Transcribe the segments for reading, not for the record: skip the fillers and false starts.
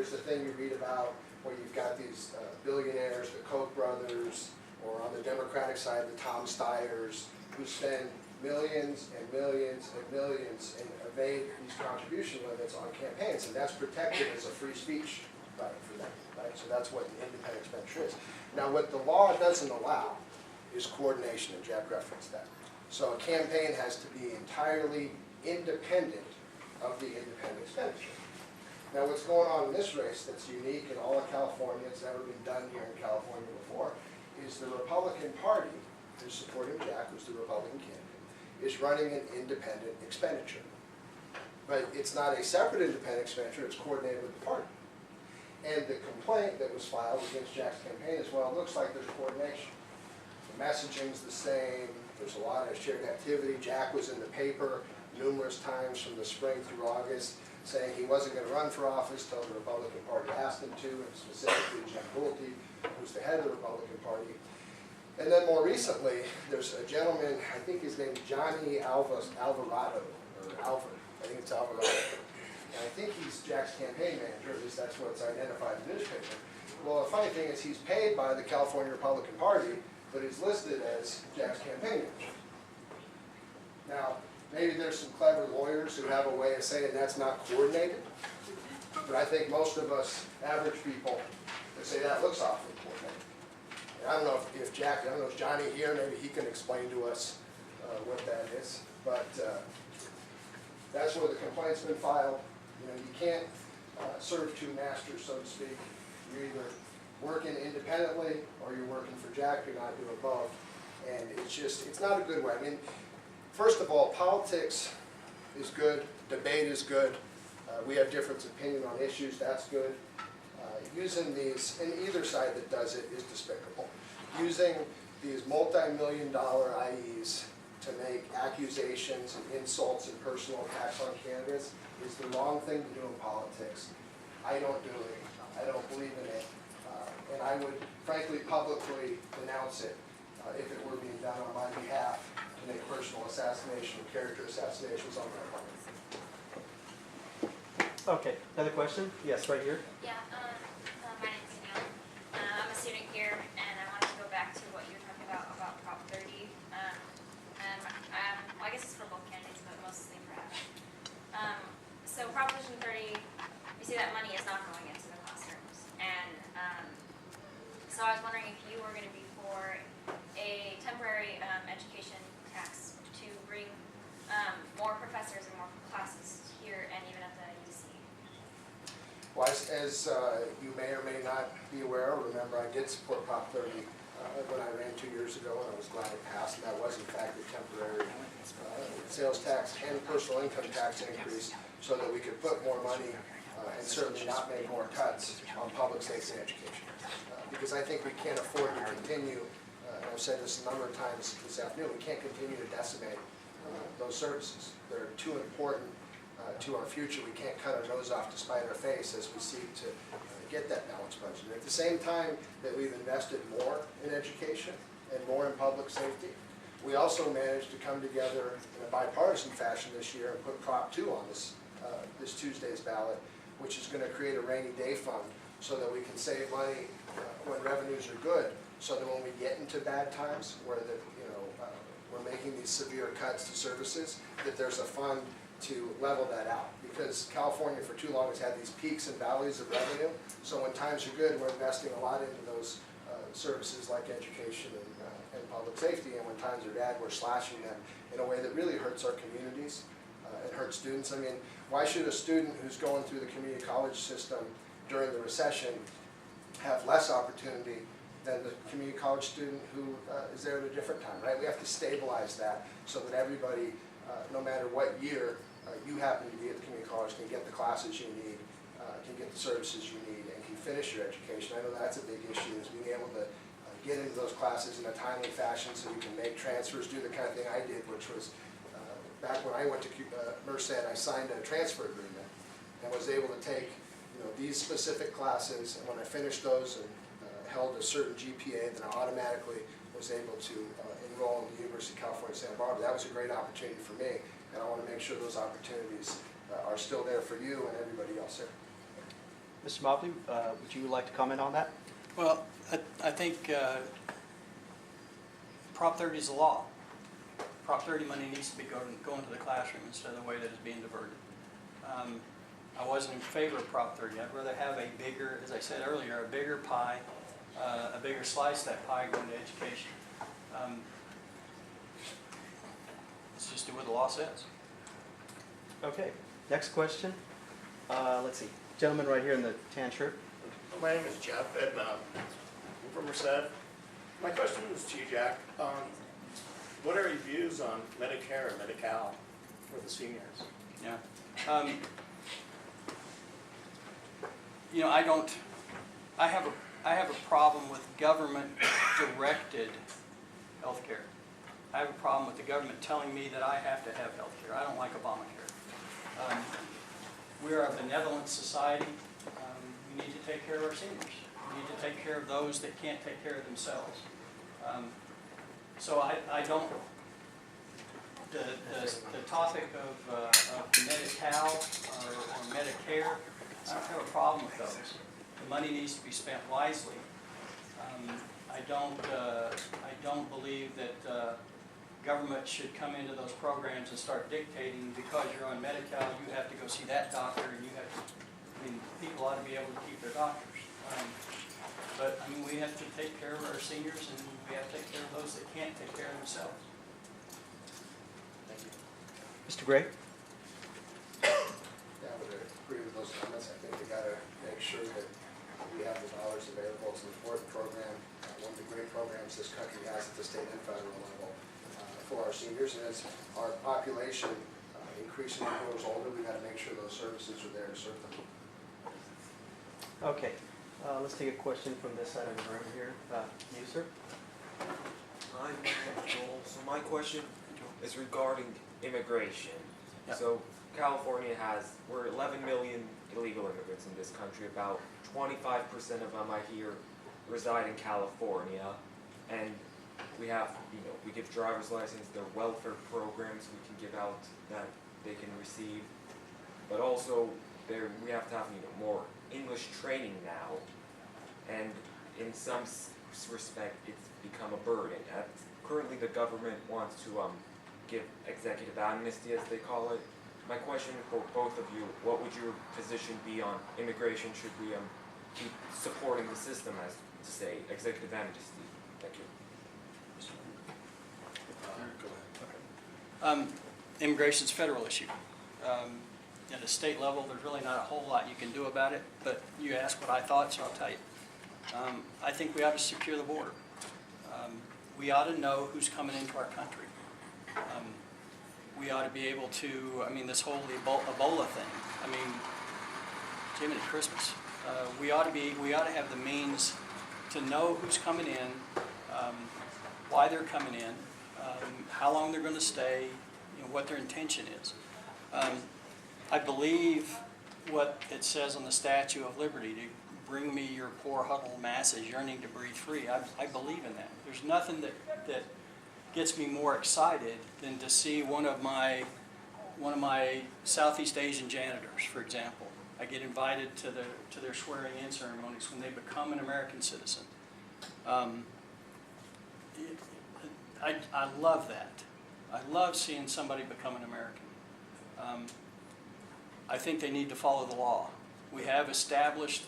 there's the thing you read about where you've got these billionaires, the Koch brothers, or on the Democratic side, the Tom Steyers, who spend millions and millions and millions and evade these contribution limits on campaigns, and that's protected as a free speech right for them, right? So that's what an independent expenditure is. Now, what the law doesn't allow is coordination, and Jack referenced that. So a campaign has to be entirely independent of the independent expenditure. Now, what's going on in this race that's unique in all of California, it's never been done here in California before, is the Republican Party, who's supporting Jack, who's the Republican candidate, is running an independent expenditure. But it's not a separate independent expenditure, it's coordinated with the party. And the complaint that was filed against Jack's campaign is, well, it looks like there's coordination. The messaging's the same, there's a lot of shared activity. Jack was in the paper numerous times from the spring through August saying he wasn't going to run for office till the Republican Party asked him to, and specifically Jim Bolte, who's the head of the Republican Party. And then more recently, there's a gentleman, I think his name is Johnny Alvarado, or Alvar, I think it's Alvarado. And I think he's Jack's campaign manager, at least that's what's identified in the newspaper. Well, the funny thing is he's paid by the California Republican Party, but he's listed as Jack's campaign manager. Now, maybe there's some clever lawyers who have a way of saying that's not coordinated, but I think most of us average people would say that looks awfully coordinated. And I don't know if Jack, I don't know if Johnny here, maybe he can explain to us what that is, but that's where the complaint's been filed. You know, you can't serve two masters, so to speak. You're either working independently or you're working for Jack, you're not doing both. And it's just, it's not a good way. I mean, first of all, politics is good, debate is good. We have different opinion on issues, that's good. Using these, and either side that does it is despicable. Using these multi-million-dollar IEs to make accusations and insults and personal attacks on candidates is the wrong thing to do in politics. I don't do it. I don't believe in it. And I would, frankly, publicly denounce it if it were being done on my behalf to make personal assassination and character assassinations on my part. Okay, another question? Yes, right here. Yeah, my name's Danielle. I'm a student here, and I wanted to go back to what you were talking about Prop 30. Well, I guess it's for both candidates, but mostly for Adam. So Proposition 30, you see that money is not going into the classrooms. And so I was wondering if you were going to be for a temporary education tax to bring more professors and more classes here and even at the UC. Well, as you may or may not be aware, remember I did support Prop 30 when I ran 2 years ago, and I was glad it passed, and that was in fact a temporary sales tax and personal income tax increase so that we could put more money and certainly not make more cuts on public safety and education. Because I think we can't afford to continue, and I've said this a number of times this afternoon, we can't continue to decimate those services. They're too important to our future. We can't cut our nose off to spite our face as we seek to get that balanced budget. And at the same time that we've invested more in education and more in public safety, we also managed to come together in a bipartisan fashion this year and put Prop 2 on this Tuesday's ballot, which is going to create a rainy day fund so that we can save money when revenues are good, so that when we get into bad times where we're making these severe cuts to services, that there's a fund to level that out. Because California for too long has had these peaks and valleys of revenue, so when times are good, we're investing a lot into those services like education and public safety, and when times are bad, we're slashing them in a way that really hurts our communities and hurts students. I mean, why should a student who's going through the community college system during the recession have less opportunity than the community college student who is there at a different time, right? We have to stabilize that so that everybody, no matter what year you happen to be at the community college, can get the classes you need, can get the services you need, and can finish your education. I know that's a big issue, is being able to get into those classes in a timely fashion so you can make transfers, do the kind of thing I did, which was back when I went to Merced, I signed a transfer agreement and was able to take these specific classes, and when I finished those and held a certain GPA, then I automatically was able to enroll in the University of California, Santa Barbara. That was a great opportunity for me, and I want to make sure those opportunities are still there for you and everybody else there. Mr. Mobley, would you like to comment on that? Well, I think Prop 30 is the law. Prop 30 money needs to be going to the classroom instead of the way that it's being diverted. I wasn't in favor of Prop 30. I'd rather have a bigger, as I said earlier, a bigger pie, a bigger slice of that pie going to education. Let's just do what the law says. Okay, next question. Let's see, gentleman right here in the tan shirt. My name is Jeff, and I'm from Merced. My question is to you, Jack. What are your views on Medicare and Medi-Cal for the seniors? Yeah. You know, I have a problem with government-directed health care. I have a problem with the government telling me that I have to have health care. I don't like Obamacare. We are a benevolent society. We need to take care of our seniors. We need to take care of those that can't take care of themselves. So I don't, the topic of Medi-Cal or Medicare, I don't have a problem with those. The money needs to be spent wisely. I don't believe that government should come into those programs and start dictating because you're on Medi-Cal, you have to go see that doctor, and you have to, I mean, people ought to be able to keep their doctors. But I mean, we have to take care of our seniors, and we have to take care of those that can't take care of themselves. Thank you. Mr. Gray? Yeah, I would agree with those comments. I think we gotta make sure that we have the dollars available to support the program. One of the great programs this country has at the state and federal level for our seniors. And as our population increasingly grows older, we gotta make sure those services are there to serve them. Okay, let's take a question from this side of the room here. You, sir? Hi, my name is Joel. So my question is regarding immigration. Yep. So California we're 11 million illegal immigrants in this country. About 25% of them I hear reside in California. And we have, we give driver's license, there are welfare programs we can give out that they can receive. But also we have to have, more English training now. And in some respect, it's become a burden. Currently, the government wants to give executive amnesty, as they call it. My question for both of you, what would your position be on immigration? Should we keep supporting the system, as to say, executive amnesty? Thank you. Go ahead. Immigration's a federal issue. At a state level, there's really not a whole lot you can do about it, but you asked what I thought, so I'll tell you. I think we ought to secure the border. We ought to know who's coming into our country. We ought to be able to, this whole Ebola thing, Jiminy Christmas. We ought to have the means to know who's coming in, why they're coming in, how long they're going to stay, what their intention is. I believe what it says on the Statue of Liberty, to bring me your poor huddled masses yearning to breathe free. I believe in that. There's nothing that gets me more excited than to see one of my Southeast Asian janitors, for example. I get invited to their swearing-in ceremonies when they become an American citizen. I love that. I love seeing somebody become an American. I think they need to follow the law. We have established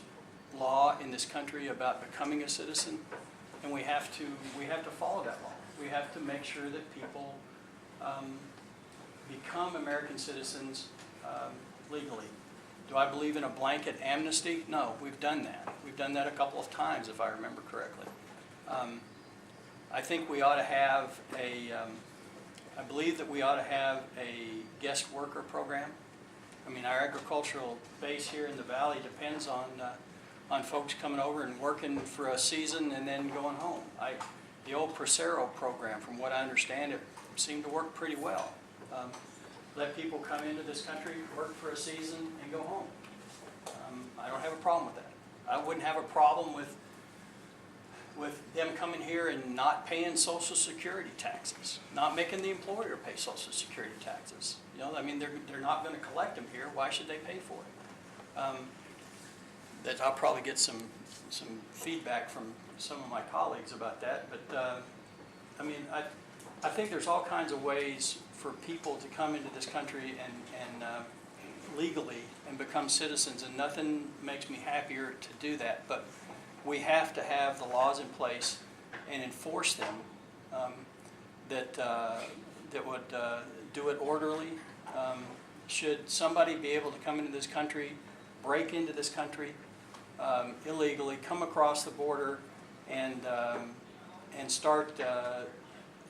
law in this country about becoming a citizen, and we have to follow that law. We have to make sure that people become American citizens legally. Do I believe in a blanket amnesty? No, we've done that. We've done that a couple of times, if I remember correctly. I think we ought to have I believe that we ought to have a guest worker program. Our agricultural base here in the valley depends on folks coming over and working for a season and then going home. The old Prosero program, from what I understand, it seemed to work pretty well. Let people come into this country, work for a season, and go home. I don't have a problem with that. I wouldn't have a problem with them coming here and not paying Social Security taxes, not making the employer pay Social Security taxes. They're not going to collect them here. Why should they pay for it? that I'll probably get some feedback from some of my colleagues about that, but I mean, I think there's all kinds of ways for people to come into this country and legally and become citizens, and nothing makes me happier to do that, but we have to have the laws in place and enforce them that would do it orderly. Should somebody be able to come into this country, break into this country illegally, come across the border, and start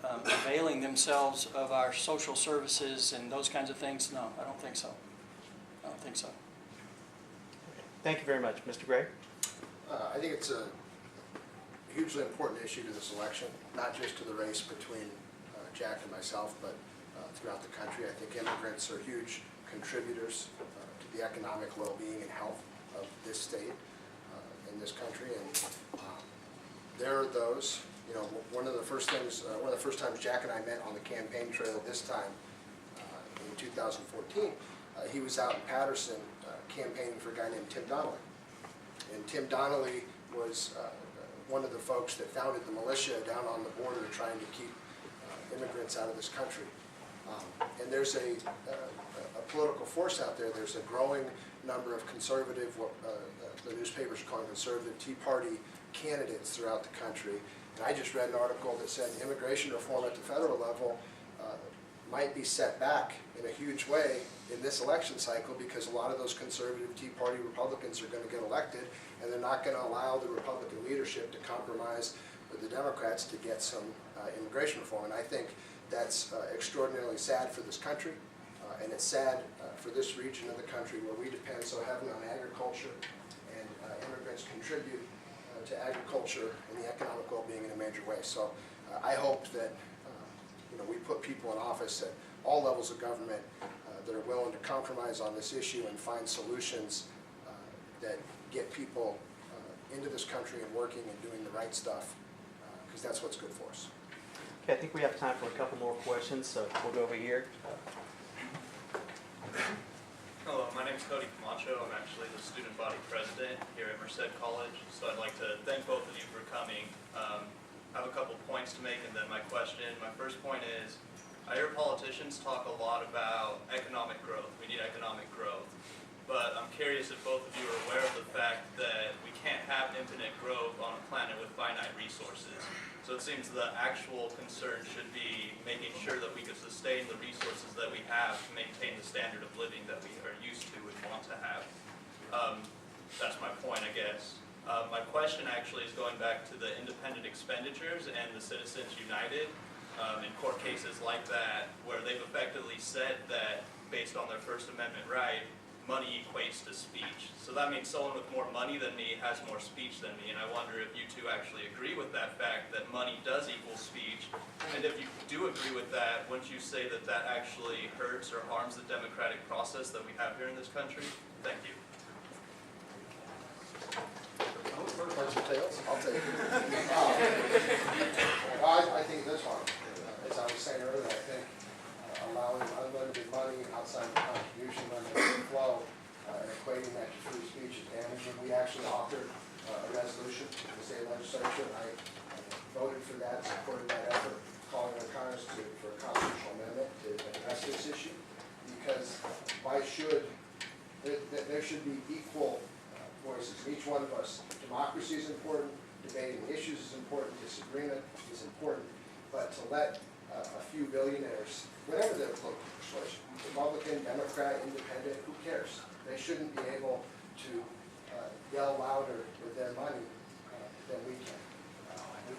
availing themselves of our social services and those kinds of things? No, I don't think so. I don't think so. Thank you very much. Mr. Gray? I think it's a hugely important issue to this election, not just to the race between Jack and myself, but throughout the country. I think immigrants are huge contributors to the economic well-being and health of this state in this country. And there are those, you know, one of the first times Jack and I met on the campaign trail this time in 2014, he was out in Patterson campaigning for a guy named Tim Donnelly. And Tim Donnelly was one of the folks that founded the militia down on the border trying to keep immigrants out of this country. And there's a political force out there. There's a growing number of conservative, what the newspapers are calling conservative Tea Party candidates throughout the country. And I just read an article that said immigration reform at the federal level might be set back in a huge way in this election cycle, because a lot of those conservative Tea Party Republicans are going to get elected, and they're not going to allow the Republican leadership to compromise with the Democrats to get some immigration reform. And I think that's extraordinarily sad for this country, and it's sad for this region of the country where we depend so heavily on agriculture, and immigrants contribute to agriculture and the economic well-being in a major way. So I hope that you know, we put people in office at all levels of government that are willing to compromise on this issue and find solutions that get people into this country and working and doing the right stuff, because that's what's good for us. Okay, I think we have time for a couple more questions, so we'll go over here. Hello, my name is Cody Camacho. I'm actually the student body president here at Merced College, so I'd like to thank both of you for coming. I have a couple points to make, and then my question. My first point is, I hear politicians talk a lot about economic growth. We need economic growth. But I'm curious if both of you are aware of the fact that we can't have infinite growth on a planet with finite resources. So it seems the actual concern should be making sure that we can sustain the resources that we have to maintain the standard of living that we are used to and want to have. That's my point, I guess. My question actually is going back to the independent expenditures and the Citizens United in court cases like that, where they've effectively said that based on their First Amendment right, money equates to speech. So that means someone with more money than me has more speech than me, and I wonder if you two actually agree with that fact, that money does equal speech, and if you do agree with that, wouldn't you say that that actually hurts or harms the democratic process that we have here in this country? Thank you. Heads or tails? I'll take it. I think this one, as I was saying earlier, I think allowing unlimited money outside the contribution limit flow and equating that to free speech is damaging. We actually authored a resolution in the state legislature, and I voted for that, supported that effort, calling on Congress for a constitutional amendment to address this issue, because there should be equal voices. Each one of us, democracy is important, debating issues is important, disagreement is important, but to let a few billionaires, whatever their political persuasion, Republican, Democrat, Independent, who cares? They shouldn't be able to yell louder with their money than we can.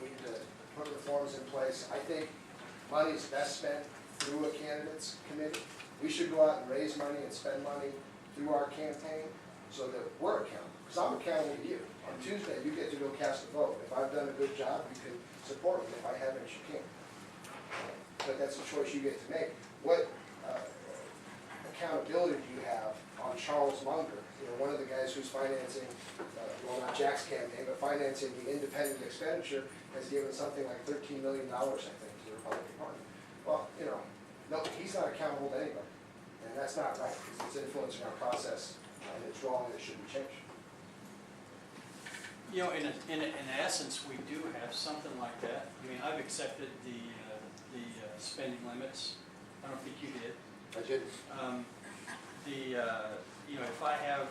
We need to put reforms in place. I think money is best spent through a candidates committee. We should go out and raise money and spend money through our campaign so that we're accountable. Because I'm accountable to you. On Tuesday, you get to go cast a vote. If I've done a good job, you can support me. If I haven't, you can't. But that's a choice you get to make. What accountability do you have on Charles Munger, one of the guys who's financing, well, not Jack's campaign, but financing the independent expenditure, has given something like $13 million, I think, to the Republican Party. Well, no, he's not accountable to anybody. And that's not right, because it's influencing our process, and it's wrong, and it should be changed. You know, in essence, we do have something like that. I mean, I've accepted the spending limits. I don't think you did. I didn't. You know, if I have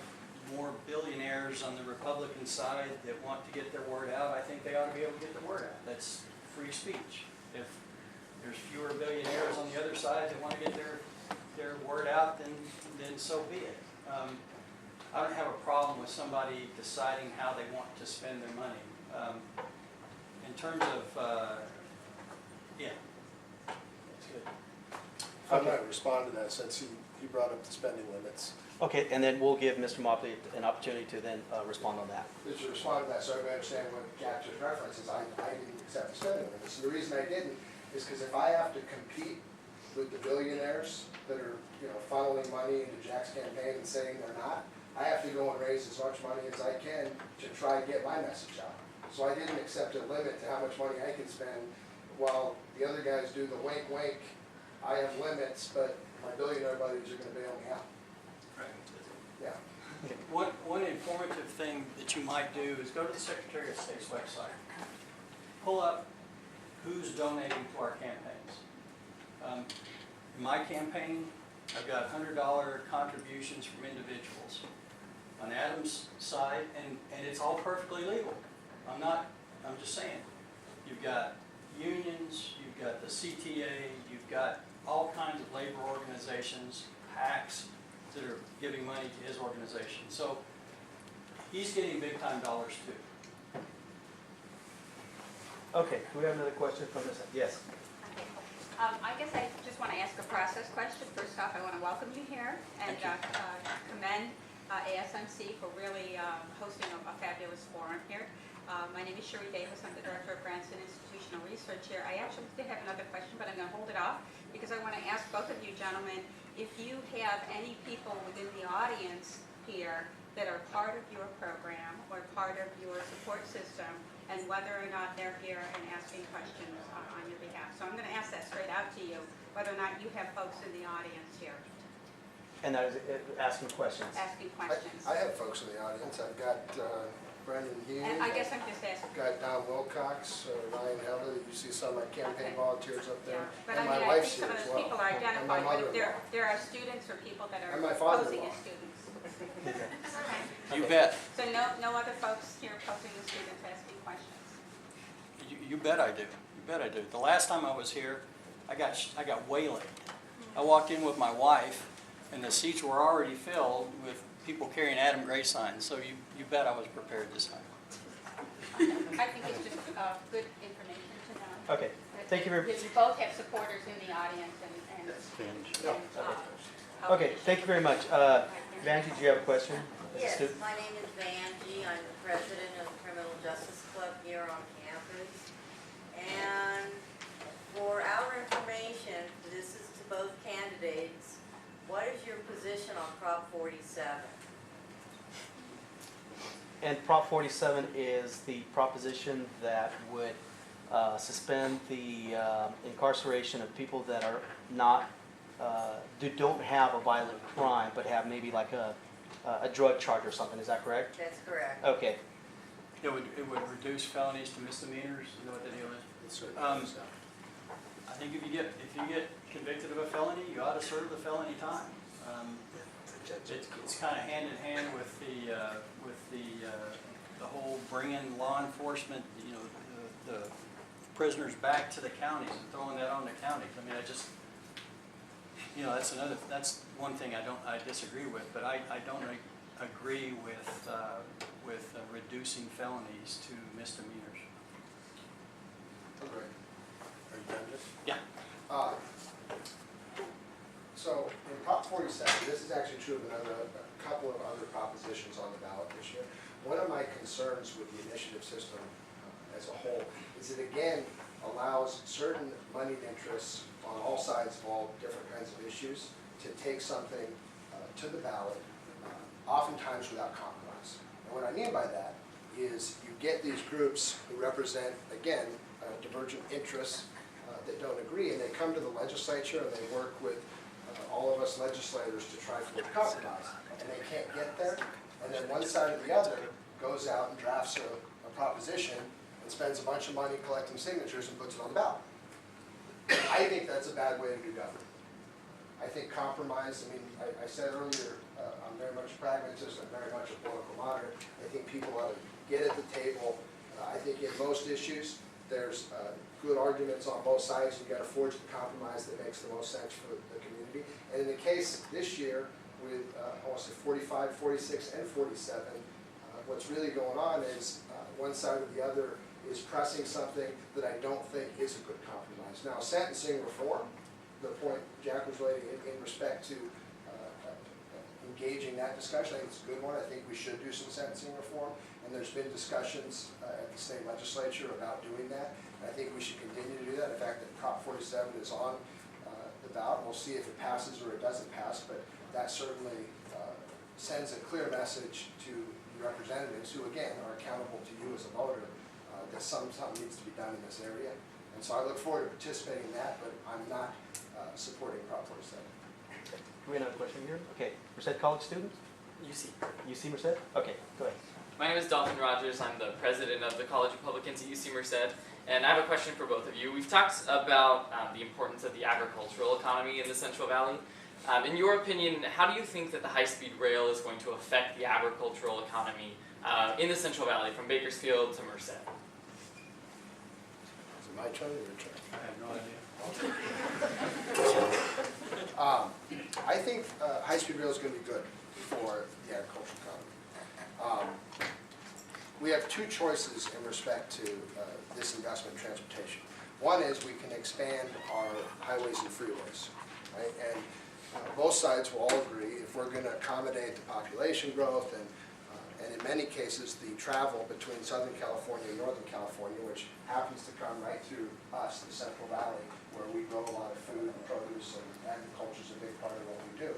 more billionaires on the Republican side that want to get their word out, I think they ought to be able to get the word out. That's free speech. If there's fewer billionaires on the other side that want to get their word out, then so be it. I don't have a problem with somebody deciding how they want to spend their money. In terms of, yeah, that's good. I might respond to that since he brought up the spending limits. Okay, and then we'll give Mr. Mobley an opportunity to then respond on that. Just to respond to that, so everybody understand what Jack just references, I didn't accept the spending limits. And the reason I didn't is because if I have to compete with the billionaires that are, you know, funneling money into Jack's campaign and saying they're not, I have to go and raise as much money as I can to try and get my message out. So I didn't accept a limit to how much money I can spend, while the other guys do the wink wink, I have limits, but my billionaire buddies are gonna bail me out. Yeah. One informative thing that you might do is go to the Secretary of State's website. Pull up who's donating to our campaigns. In my campaign, I've got $100 contributions from individuals. On Adam's side, and it's all perfectly legal. I'm just saying. You've got unions, you've got the CTA, you've got all kinds of labor organizations, PACs, that are giving money to his organization. So he's getting big time dollars too. Okay, do we have another question from this? Yes. Okay. I guess I just want to ask a process question. First off, I want to welcome you here and commend ASMC for really hosting a fabulous forum here. My name is Sherry Davis. I'm the Director of Grants and Institutional Research here. I actually did have another question, but I'm going to hold it off because I want to ask both of you gentlemen if you have any people within the audience here that are part of your program or part of your support system, and whether or not they're here and asking questions on your behalf. So I'm going to ask that straight out to you, whether or not you have folks in the audience here And that is asking questions. asking questions. I have folks in the audience. I've got Brendan Hughes. And I guess I'm just asking. I've got Don Wilcox, Ryan Heller. You see some of my campaign Okay. volunteers up there. Yeah, but And I my mean, I wife's think some here of as those people are well. And my identified, but if mother-in-law. there are students or people that are And my posing father-in-law. as students. You bet. So no other folks here posing as students asking questions? You bet I do. You bet I do. The last time I was here, I got waylaid. I walked in with my wife, and the seats were already filled with people carrying Adam Gray signs. So you bet I was prepared this time. I think it's just good information to know. Okay, thank you very much. You both have supporters in the audience Okay, thank you very much. Vanjie, do you have a question? As a Yes, student? my name is Vanjie. I'm the president of the Criminal Justice Club here on campus. And for our information, this is to both candidates, what is your position on Prop 47? And Prop 47 is the proposition that would suspend the incarceration of people that are not, don't have a violent crime, but have maybe like a drug charge or something. Is that correct? That's correct. Okay. It would reduce felonies to misdemeanors. You know what the deal is? It's certainly so. I think if you get convicted of a felony, you ought to serve the felony time. It's kind of hand in hand with the whole bringing law enforcement, you know, the prisoners back to the counties and throwing that on the counties. I mean, you know, that's one thing I disagree with, but I don't agree with reducing felonies to misdemeanors. Great. Are you done, Jeff? Yeah. So in Prop 47, this is actually true of a couple of other propositions on the ballot this year. One of my concerns with the initiative system as a whole is it again allows certain moneyed interests on all sides of all different kinds of issues to take something to the ballot, oftentimes without compromise. And what I mean by that is you get these groups who represent, again, divergent interests that don't agree, and they come to the legislature and they work with all of us legislators to try for a compromise, and they can't get there, and then one side or the other goes out and drafts a proposition and spends a bunch of money collecting signatures and puts it on the ballot. I think that's a bad way to do government. I think compromise, I mean, I said earlier, I'm very much a pragmatist, I'm very much a political moderate. I think people ought to get at the table. I think in most issues, there's good arguments on both sides. You've got to forge the compromise that makes the most sense for the community. And in the case this year, with I want to say 45, 46, and 47, what's really going on is one side or the other is pressing something that I don't think is a good compromise. Now, sentencing reform, the point Jack was raising in respect to engaging that discussion, I think it's a good one. I think we should do some sentencing reform, and there's been discussions at the state legislature about doing that. And I think we should continue to do that. In fact, that Prop 47 is on the ballot. We'll see if it passes or it doesn't pass, but that certainly sends a clear message to representatives who, again, are accountable to you as a voter, that something needs to be done in this area. And so I look forward to participating in that, but I'm not supporting Prop 47. Do we have another question here? Okay, Merced College student? UC. UC Merced? Okay, go ahead. My name is Dalton Rogers. I'm the president of the College Republicans at UC Merced, and I have a question for both of you. We've talked about the importance of the agricultural economy in the Central Valley. In your opinion, how do you think that the high-speed rail is going to affect the agricultural economy in the Central Valley, from Bakersfield to Merced? Is it my turn or your turn? I have no idea. I think high-speed rail is going to be good for the agricultural economy. We have two choices in respect to this investment in transportation. One is we can expand our highways and freeways, right? And both sides will all agree if we're going to accommodate the population growth and in many cases the travel between Southern California and Northern California, which happens to come right through us, the Central Valley, where we grow a lot of food and produce, and agriculture is a big part of what we do.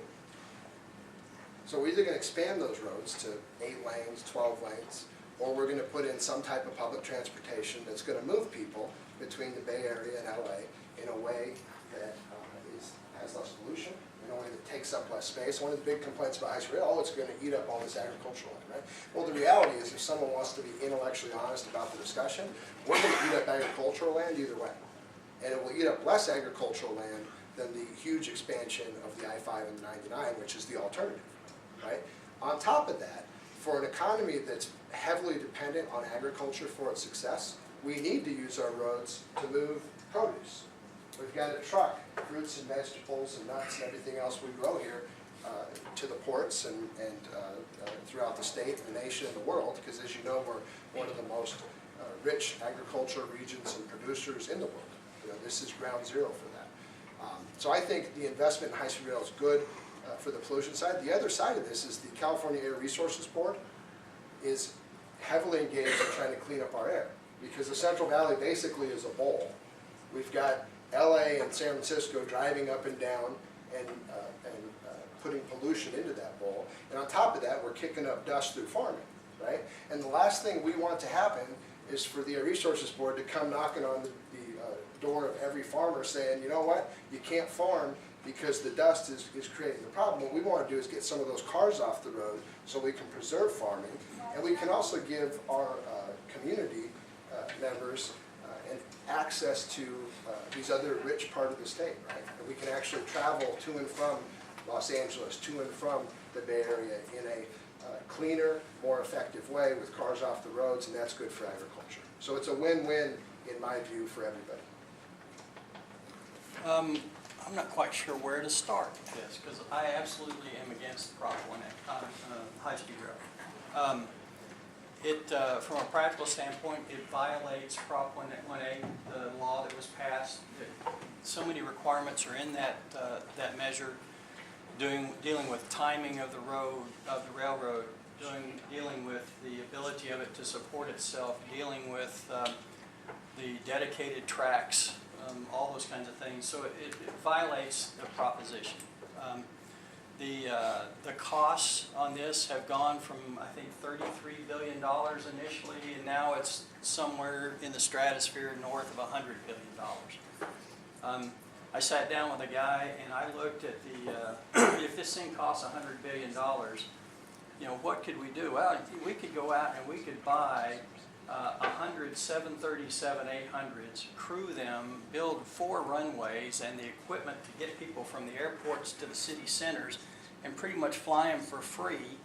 So we're either going to expand those roads to 8 lanes, 12 lanes, or we're going to put in some type of public transportation that's going to move people between the Bay Area and LA in a way that has less pollution, in a way that takes up less space. One of the big complaints about high-speed rail, it's going to eat up all this agricultural land, right? Well, the reality is if someone wants to be intellectually honest about the discussion, we're going to eat up agricultural land either way. And it will eat up less agricultural land than the huge expansion of the I-5 and the 99, which is the alternative, right? On top of that, for an economy that's heavily dependent on agriculture for its success, we need to use our roads to move produce. We've got to truck fruits and vegetables and nuts and everything else we grow here to the ports and throughout the state, the nation, and the world, because as you know, we're one of the most rich agricultural regions and producers in the world. You know, this is ground zero for that. So I think the investment in high-speed rail is good for the pollution side. The other side of this is the California Air Resources Board is heavily engaged in trying to clean up our air, because the Central Valley basically is a bowl. We've got LA and San Francisco driving up and down and putting pollution into that bowl. And on top of that, we're kicking up dust through farming, right? And the last thing we want to happen is for the Air Resources Board to come knocking on the door of every farmer saying, you know what, you can't farm because the dust is creating the problem. What we want to do is get some of those cars off the road so we can preserve farming. And we can also give our community members access to these other rich part of the state, right? And we can actually travel to and from Los Angeles, to and from the Bay Area in a cleaner, more effective way with cars off the roads, and that's good for agriculture. So it's a win-win, in my view, for everybody. I'm not quite sure where to start with this, because I absolutely am against Prop 1A, high-speed rail. From a practical standpoint, it violates Prop 1A, the law that was passed. So many requirements are in that measure, dealing with timing of the road, of the railroad, dealing with the ability of it to support itself, dealing with the dedicated tracks, all those kinds of things. So it violates the proposition. The costs on this have gone from, I think, $33 billion initially, and now it's somewhere in the stratosphere north of $100 billion. I sat down with a guy and I looked at if this thing costs $100 billion, what could we do? Well, we could go out and we could buy 100 737 800s, crew them, build 4 runways and the equipment to get people from the airports to the city centers, and pretty much fly them for free,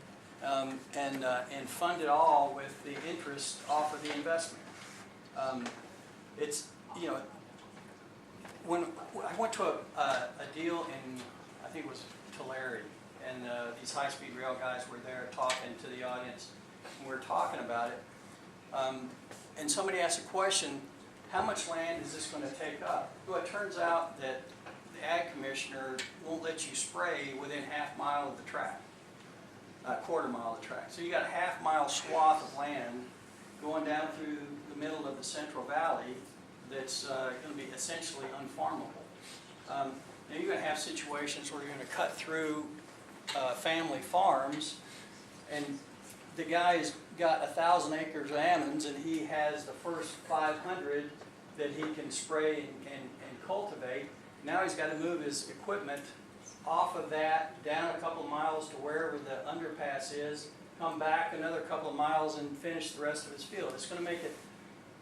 and fund it all with the interest off of the investment. It's, when I went to a deal in, I think it was Tulare, and these high-speed rail guys were there talking to the audience, and we were talking about it. And somebody asked a question, how much land is this going to take up? Well, it turns out that the ag commissioner won't let you spray within half mile of the track, a quarter mile of the track. So you got a half mile swath of land going down through the middle of the Central Valley that's going to be essentially unfarmable. Now you're going to have situations where you're going to cut through family farms, and the guy's got 1,000 acres of almonds, and he has the first 500 that he can spray and cultivate. Now he's got to move his equipment off of that, down a couple of miles to wherever the underpass is, come back another couple of miles and finish the rest of his field. It's going to make it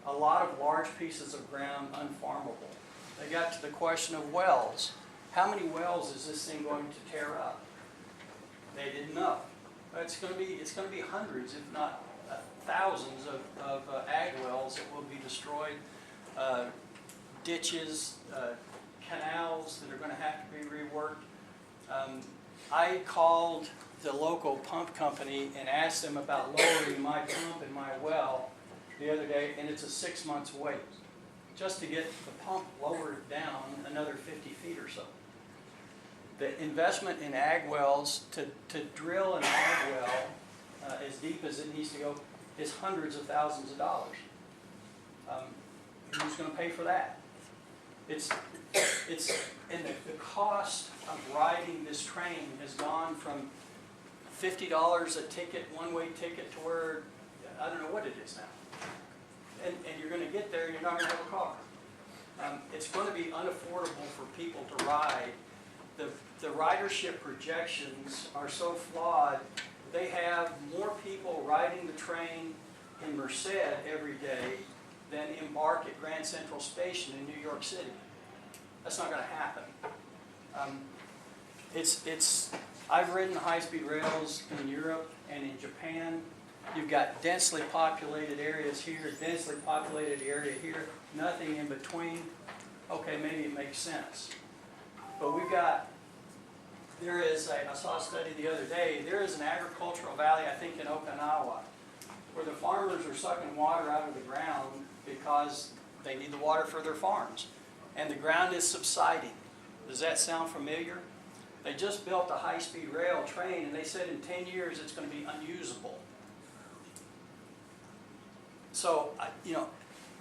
a lot of large pieces of ground unfarmable. They got to the question of wells. How many wells is this thing going to tear up? They didn't know. It's going to be hundreds, if not thousands, of ag wells that will be destroyed, ditches, canals that are going to have to be reworked. I called the local pump company and asked them about lowering my pump in my well the other day, and it's a 6 months wait just to get the pump lowered down another 50 feet or so. The investment in ag wells, to drill an ag well as deep as it needs to go, is hundreds of thousands of dollars. Who's going to pay for that? And the cost of riding this train has gone from $50 a ticket, one-way ticket, to where, I don't know what it is now. And you're going to get there and you're not going to have a car. It's going to be unaffordable for people to ride. The ridership projections are so flawed. They have more people riding the train in Merced every day than embark at Grand Central Station in New York City. That's not going to happen. I've ridden high-speed rails in Europe and in Japan. You've got densely populated areas here, densely populated area here, nothing in between. Okay, maybe it makes sense. But I saw a study the other day, there is an agricultural valley, I think in Okinawa, where the farmers are sucking water out of the ground because they need the water for their farms. And the ground is subsiding. Does that sound familiar? They just built a high-speed rail train, and they said in 10 years it's going to be unusable. So,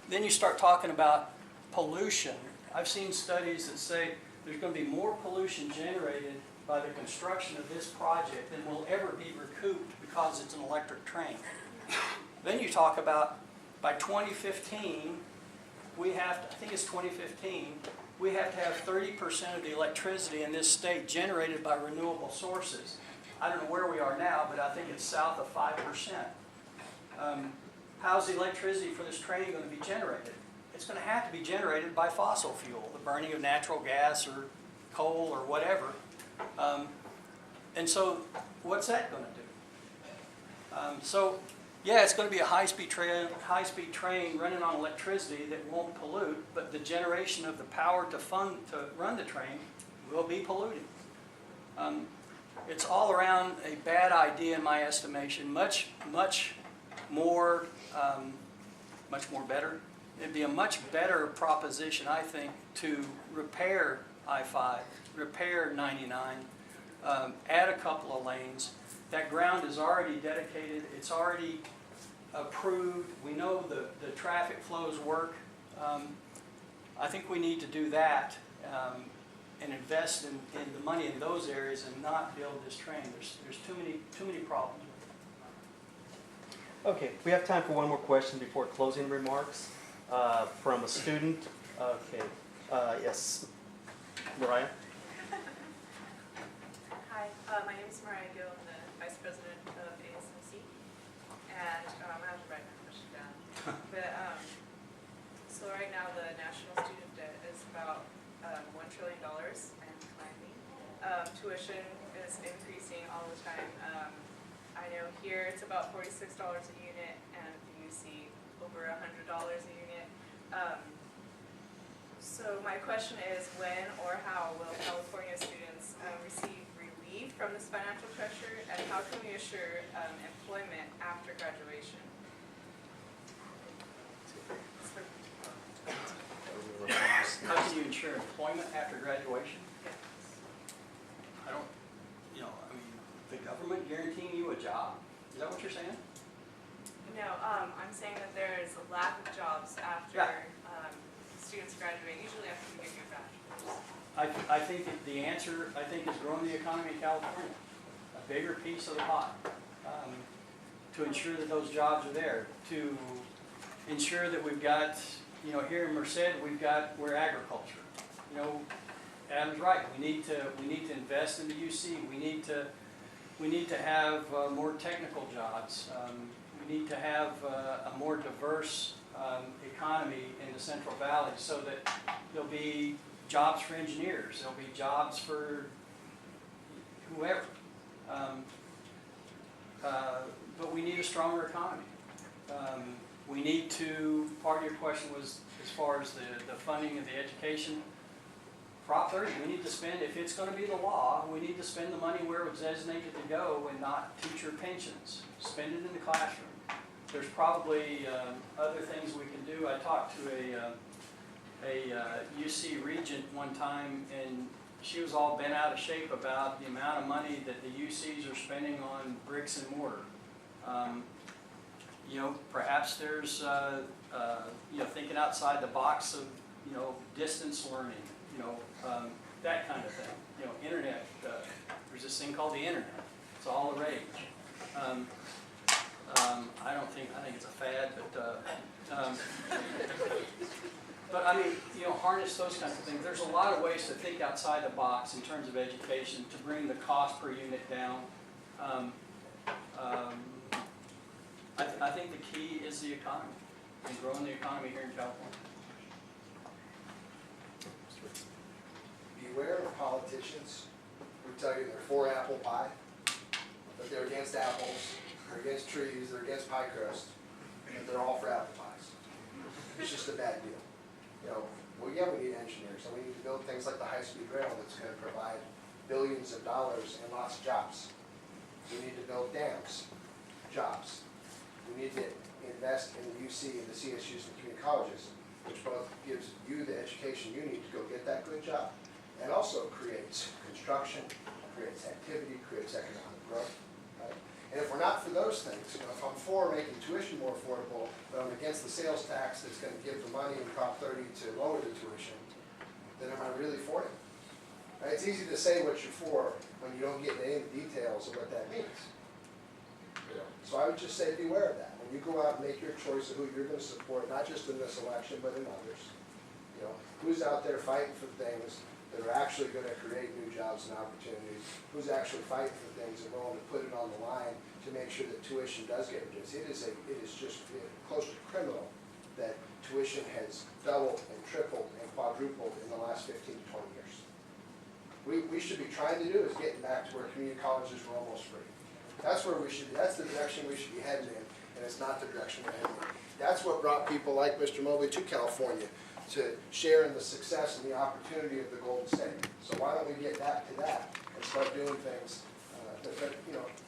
then you start talking about pollution. I've seen studies that say there's going to be more pollution generated by the construction of this project than will ever be recouped because it's an electric train. Then you talk about by 2015, we have to, I think it's 2015, we have to have 30% of the electricity in this state generated by renewable sources. I don't know where we are now, but I think it's south of 5%. How's the electricity for this train going to be generated? It's going to have to be generated by fossil fuel, the burning of natural gas or coal or whatever. And so what's that going to do? Yeah, it's going to be a high-speed train running on electricity that won't pollute, but the generation of the power to run the train will be polluting. It's all around a bad idea in my estimation. Much more better. It'd be a much better proposition, I think, to repair I-5, repair 99, add a couple of lanes. That ground is already dedicated. It's already approved. We know the traffic flows work. I think we need to do that and invest in the money in those areas and not build this train. There's too many problems with it. Okay, we have time for one more question before closing remarks from a student. Okay, yes, Mariah? Hi, my name is Mariah Gill. I'm the Vice President of ASMC, and I have to write my question down. But so right now the national student debt is about $1 trillion and climbing. Tuition is increasing all the time. I know here it's about $46 a unit, and the UC over $100 a unit. So my question is, when or how will California students receive relief from this financial pressure, and how can we assure employment after graduation? How can you ensure employment after graduation? I don't, I mean, the government guaranteeing you a job? Is that what you're saying? No, I'm saying that there is a lack of jobs after students graduate, usually after you get your bachelor's. I think that the answer, is growing the economy in California, a bigger piece of the pie, to ensure that those jobs are there, to ensure that we've got, here in Merced, we're agriculture. Adam's right. We need to invest in the UC. We need to have more technical jobs. We need to have a more diverse economy in the Central Valley, so that there'll be jobs for engineers. There'll be jobs for whoever. But we need a stronger economy. We need to, part of your question was as far as the funding of the education. Prop 30, we need to spend, if it's going to be the law, we need to spend the money where it was designated to go and not teacher pensions. Spend it in the classroom. There's probably other things we can do. I talked to a UC regent one time, and she was all bent out of shape about the amount of money that the UCs are spending on bricks and mortar. Perhaps there's, thinking outside the box of, distance learning, that kind of thing. Internet, there's this thing called the internet. It's all the rage. I think it's a fad, but I mean, harness those kinds of things. There's a lot of ways to think outside the box in terms of education to bring the cost per unit down. I think the key is the economy and growing the economy here in California. Beware of politicians who tell you they're for apple pie, but they're against apples, they're against trees, they're against pie crust, and they're all for apple pies. It's just a bad deal. We need engineers, and we need to build things like the high-speed rail that's going to provide billions of dollars and lots of jobs. We need to build dams, jobs. We need to invest in the UC and the CSUs and community colleges, which both gives you the education you need to go get that good job, and also creates construction, creates activity, creates economic growth. Right? And if we're not for those things, if I'm for making tuition more affordable, but I'm against the sales tax that's going to give the money in Prop 30 to lower the tuition, then am I really for it? Right? It's easy to say what you're for when you don't get into any details of what that means. So I would just say beware of that. When you go out and make your choice of who you're going to support, not just in this election, but in others, who's out there fighting for things that are actually going to create new jobs and opportunities, who's actually fighting for things and willing to put it on the line to make sure that tuition does get reduced. It is just close to criminal that tuition has doubled and tripled and quadrupled in the last 15 to 20 years. We should be trying to do is getting back to where community colleges were almost free. That's where we should be. That's the direction we should be heading in, and it's not the direction we're heading in. That's what brought people like Mr. Mobley to California, to share in the success and the opportunity of the Golden State. So why don't we get back to that and start doing things?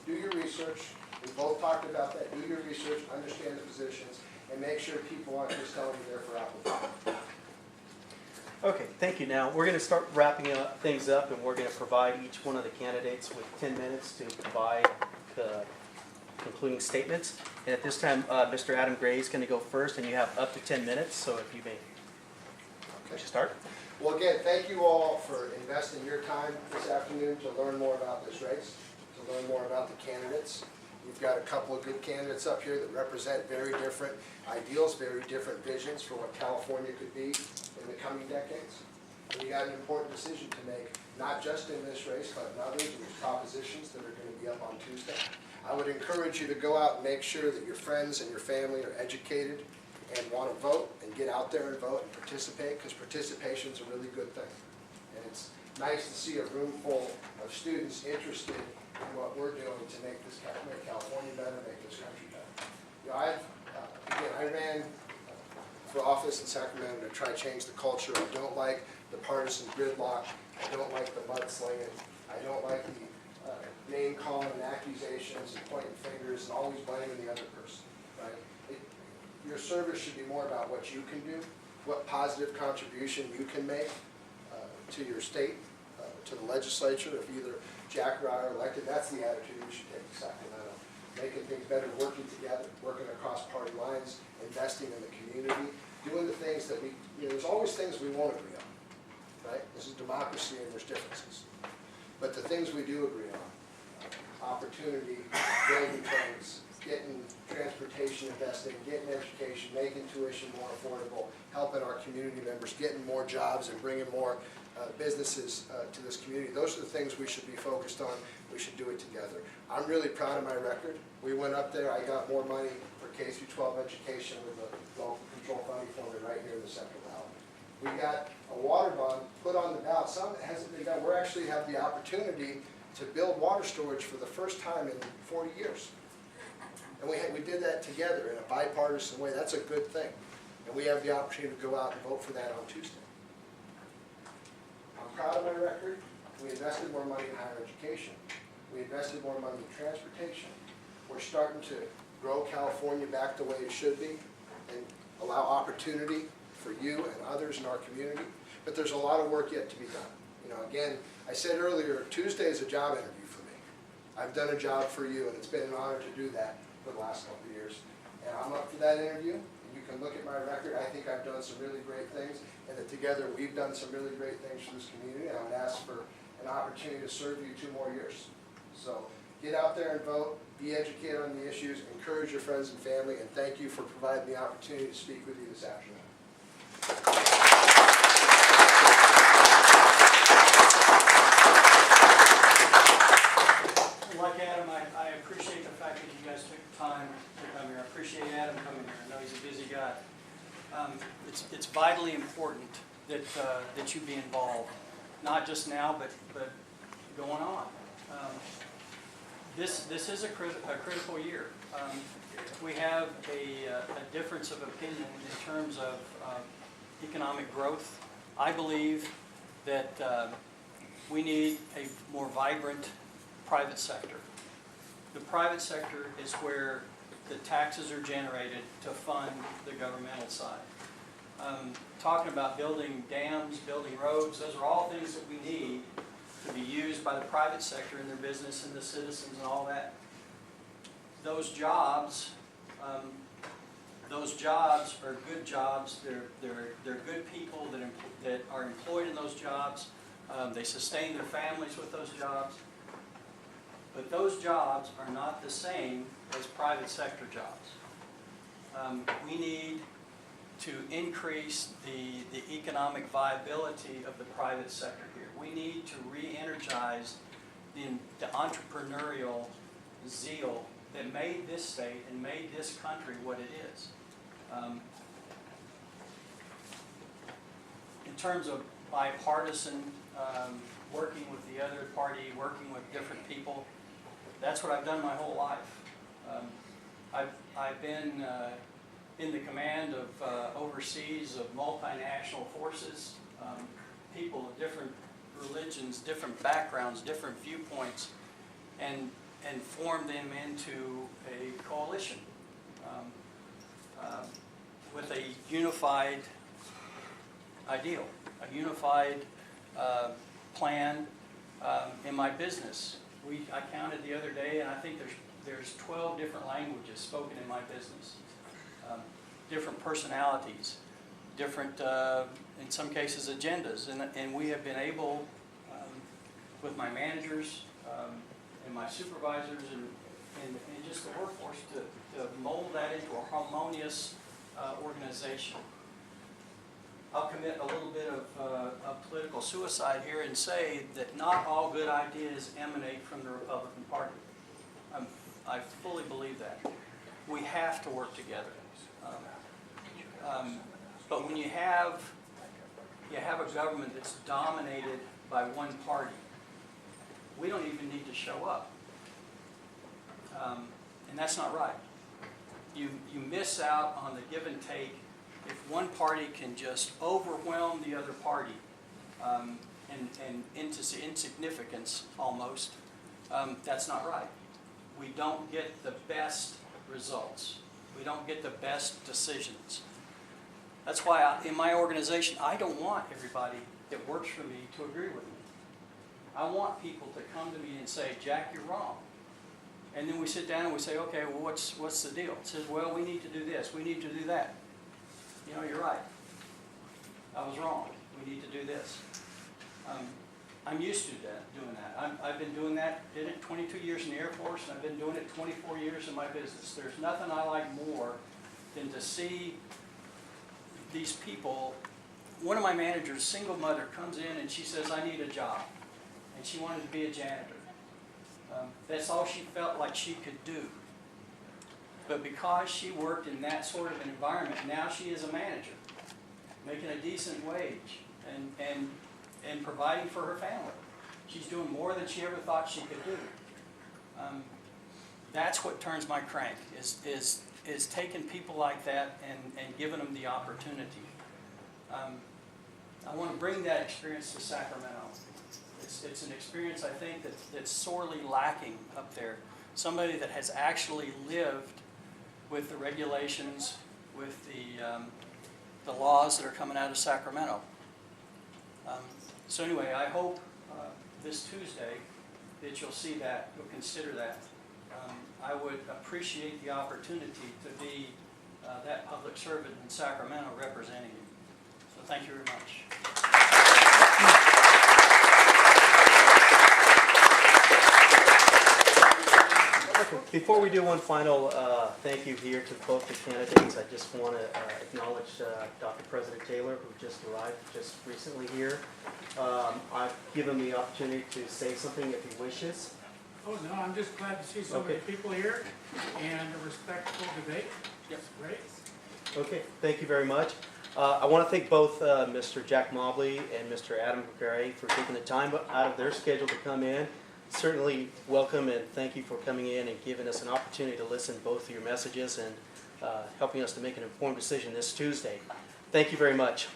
Do your research. We both talked about that. Do your research, understand the positions, and make sure people aren't just telling you they're for apple pie. Okay, thank you. Now, we're going to start wrapping things up, and we're going to provide each one of the candidates with 10 minutes to provide concluding statements. And at this time, Mr. Adam Gray is going to go first, and you have up to 10 minutes, so if you may start. Well, again, thank you all for investing your time this afternoon to learn more about this race, to learn more about the candidates. We've got a couple of good candidates up here that represent very different ideals, very different visions for what California could be in the coming decades. And we got an important decision to make, not just in this race, but in others. There's propositions that are going to be be up on Tuesday. I would encourage you to go out and make sure that your friends and your family are educated and want to vote, and get out there and vote and participate, because participation is a really good thing. And it's nice to see a room full of students interested in what we're doing to make California better, make this country better. You know, I ran for office in Sacramento to try to change the culture. I don't like the partisan gridlock. I don't like the mudslinging. I don't like the name calling and accusations and pointing fingers and always blaming the other person, right? Your service should be more about what you can do, what positive contribution you can make to your state, to the legislature. If either Jack or I are elected, that's the attitude we should take to Sacramento. Making things better, working together, working across party lines, investing in the community, doing the things that there's always things we won't agree on, right? This is democracy and there's differences. But the things we do agree on, opportunity, building things, getting transportation invested, getting education, making tuition more affordable, helping our community members, getting more jobs and bringing more businesses to this community. Those are the things we should be focused on. We should do it together. I'm really proud of my record. We went up there, I got more money for K-12 education with the local control funding formula right here in the Central Valley. We got a water bond put on the ballot. Some hasn't been done. We actually have the opportunity to build water storage for the first time in 40 years. And we did that together in a bipartisan way. That's a good thing. And we have the opportunity to go out and vote for that on Tuesday. I'm proud of my record. We invested more money in higher education. We invested more money in transportation. We're starting to grow California back the way it should be and allow opportunity for you and others in our community. But there's a lot of work yet to be done. You know, again, I said earlier, Tuesday is a job interview for me. I've done a job for you, and it's been an honor to do that for the last couple of years. And I'm up for that interview. And you can look at my record. I think I've done some really great things, and that together we've done some really great things for this community. And I would ask for an opportunity to serve you 2 more years. So get out there and vote, be educated on the issues, encourage your friends and family, and thank you for providing the opportunity to speak with you this afternoon. Like Adam, I appreciate the fact that you guys took the time to come here. I appreciate Adam coming here. I know he's a busy guy. It's vitally important that that you be involved, not just now, but going on. This is a critical year. We have a difference of opinion in terms of economic growth. I believe that we need a more vibrant private sector. The private sector is where the taxes are generated to fund the governmental side. Talking about building dams, building roads, those are all things that we need to be used by the private sector in their business and the citizens and all that. Those jobs are good jobs. They're good people that are employed in those jobs. They sustain their families with those jobs. But those jobs are not the same as private sector jobs. We need to increase the economic viability of the private sector here. We need to re-energize the entrepreneurial zeal that made this state and made this country what it is. In terms of bipartisan, working with the other party, working with different people, that's what I've done my whole life. I've been in the command of overseas of multinational forces, people of different religions, different backgrounds, different viewpoints, and formed them into a coalition with a unified ideal, a unified plan in my business. I counted the other day, and I think there's 12 different languages spoken in my business. Different personalities, different, in some cases, agendas. And we have been able, with my managers and my supervisors and just the workforce, to mold that into a harmonious organization. I'll commit a little bit of political suicide here and say that not all good ideas emanate from the Republican Party. I fully believe that. We have to work together. But when you have a government that's dominated by one party, we don't even need to show up. And that's not right. You miss out on the give and take if one party can just overwhelm the other party and into insignificance almost. That's not right. We don't get the best results. We don't get the best decisions. That's why in my organization, I don't want everybody that works for me to agree with me. I want people to come to me and say, Jack, you're wrong. And then we sit down and we say, okay, well, what's the deal? It says, well, we need to do this. We need to do that. You know, you're right. I was wrong. We need to do this. I'm used to doing that. I've been doing that, did it 22 years in the Air Force, and I've been doing it 24 years in my business. There's nothing I like more than to see these people. One of my managers, single mother, comes in and she says, I need a job. And she wanted to be a janitor. That's all she felt like she could do. But because she worked in that sort of an environment, now she is a manager, making a decent wage and providing for her family. She's doing more than she ever thought she could do. That's what turns my crank, is taking people like that and giving them the opportunity. I want to bring that experience to Sacramento. It's an experience, I think, that's sorely lacking up there. Somebody that has actually lived with the regulations, with the laws that are coming out of Sacramento. So anyway, I hope this Tuesday that you'll see that, you'll consider that. I would appreciate the opportunity to be that public servant in Sacramento representing you. So thank you very much. Before we do one final thank you here to both the candidates, I just want to acknowledge Dr. President Taylor, who just arrived just recently here. I've given him the opportunity to say something if he wishes. Oh, no, I'm just glad to see so many people here and a respectful debate. That's great. Okay, thank you very much. I want to thank both Mr. Jack Mobley and Mr. Adam Gray for taking the time out of their schedule to come in. Certainly welcome and thank you for coming in and giving us an opportunity to listen to both of your messages and helping us to make an informed decision this Tuesday. Thank you very much.